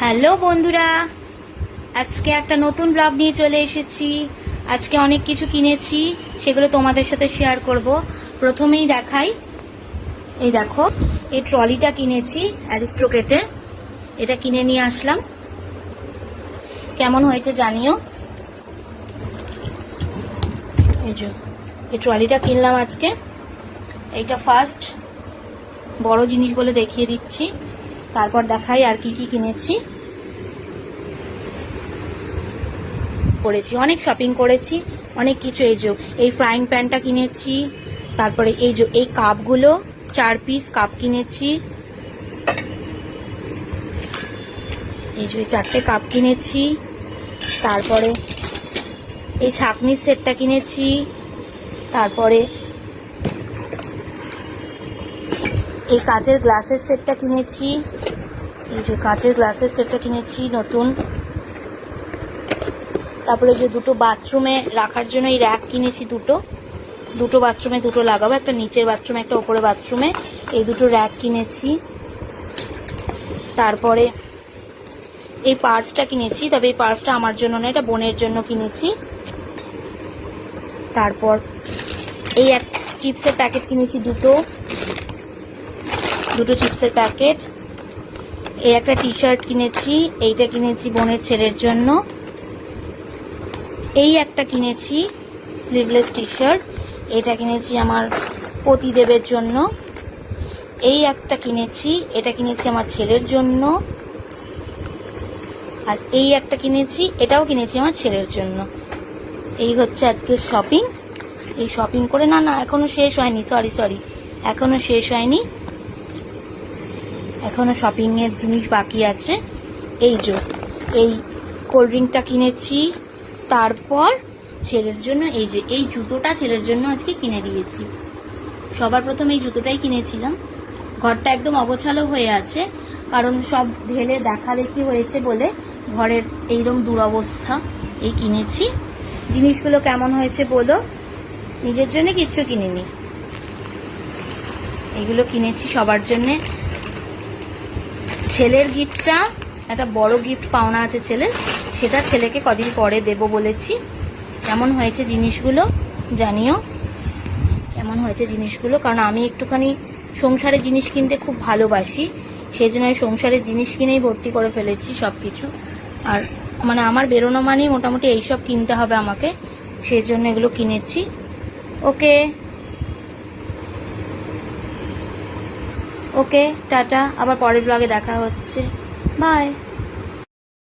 Hello বন্ধুরা, আজকে একটা নতুন ব্লগ নিয়ে চলে এসেছি। আজকে অনেক কিছু কিনেছি, সেগুলো তোমাদের সাথে শেয়ার করব। প্রথমেই দেখাই, এই দেখো, এই ট্রলিটা কিনেছি অ্যারিস্টোক্রেটের। এটা কিনে নিয়ে আসলাম, কেমন হয়েছে জানিও। এই যে এই ট্রলিটা কিনলাম আজকে। এইটা ফার্স্ট বড় জিনিস বলে দেখিয়ে দিচ্ছি, তারপর দেখাই আর কি কি কিনেছি। করেছি অনেক শপিং করেছি, অনেক কিছু। এই যে এই ফ্রাইং প্যানটা কিনেছি, তারপরে এই যে এই কাপগুলো 4 পিস কাপ কিনেছি, এই যে 4টে কাপ কিনেছি। তারপরে এই ছাঁকনির সেটটা কিনেছি, তারপরে এই কাচের গ্লাসের সেটটা কিনেছি, এই যে কাচের গ্লাসের সেটটা কিনেছি নতুন। তারপরে যে দুটো বাথরুমে রাখার জন্য এই র্যাক কিনেছি, দুটো বাথরুমে দুটো লাগাবো, একটা নিচের বাথরুমে একটা ওপরে বাথরুমে, এই দুটো র্যাক কিনেছি। তারপরে এই পার্সটা কিনেছি, তবে এই পার্সটা আমার জন্য না, এটা বোনের জন্য কিনেছি। তারপর এই এক চিপসের প্যাকেট কিনেছি, দুটো চিপসের প্যাকেট। এই একটা টি শার্ট কিনেছি, এইটা কিনেছি বোনের ছেলের জন্য। এই একটা কিনেছি স্লিভলেস টি শার্ট, এটা কিনেছি আমার পতিদেবের জন্য। এই একটা কিনেছি, এটা কিনেছি আমার ছেলের জন্য। আর এই একটা কিনেছি, এটাও কিনেছি আমার ছেলের জন্য। এই হচ্ছে আজকে শপিং। এই শপিং করে না এখনো শেষ হয়নি, সরি এখনো শেষ হয়নি, এখনো শপিং এর জিনিস বাকি আছে। এই যে এই কোল্ড ড্রিঙ্কটা কিনেছি, তারপর ছেলের জন্য এই যে এই জুতোটা ছেলের জন্য আজকে কিনে দিয়েছি। সবার প্রথম এই জুতোটাই কিনেছিলাম। ঘরটা একদম অগোছালো হয়ে আছে, কারণ সব ঢেলে দেখাদেখি হয়েছে বলে ঘরের এইরকম দুরবস্থা। এই কিনেছি। জিনিসগুলো কেমন হয়েছে বলো। নিজের জন্য কিচ্ছু কিনিনি, এগুলো কিনেছি সবার জন্যে। ছেলের গিফটটা, একটা বড় গিফট পাওনা আছে ছেলের, সেটা ছেলেকে কদিন পরে দেব বলেছি। কেমন হয়েছে জিনিসগুলো জানিও, কেমন হয়েছে জিনিসগুলো। কারণ আমি একটুখানি সংসারের জিনিস কিনতে খুব ভালোবাসি, সেই জন্য সংসারের জিনিস কিনেই ভর্তি করে ফেলেছি সব কিছু। আর মানে আমার বেরোনো মানেই মোটামুটি এইসব কিনতে হবে আমাকে, সেই জন্য এগুলো কিনেছি। ওকে টাটা, আবার পরের ব্লগে দেখা হচ্ছে, বাই।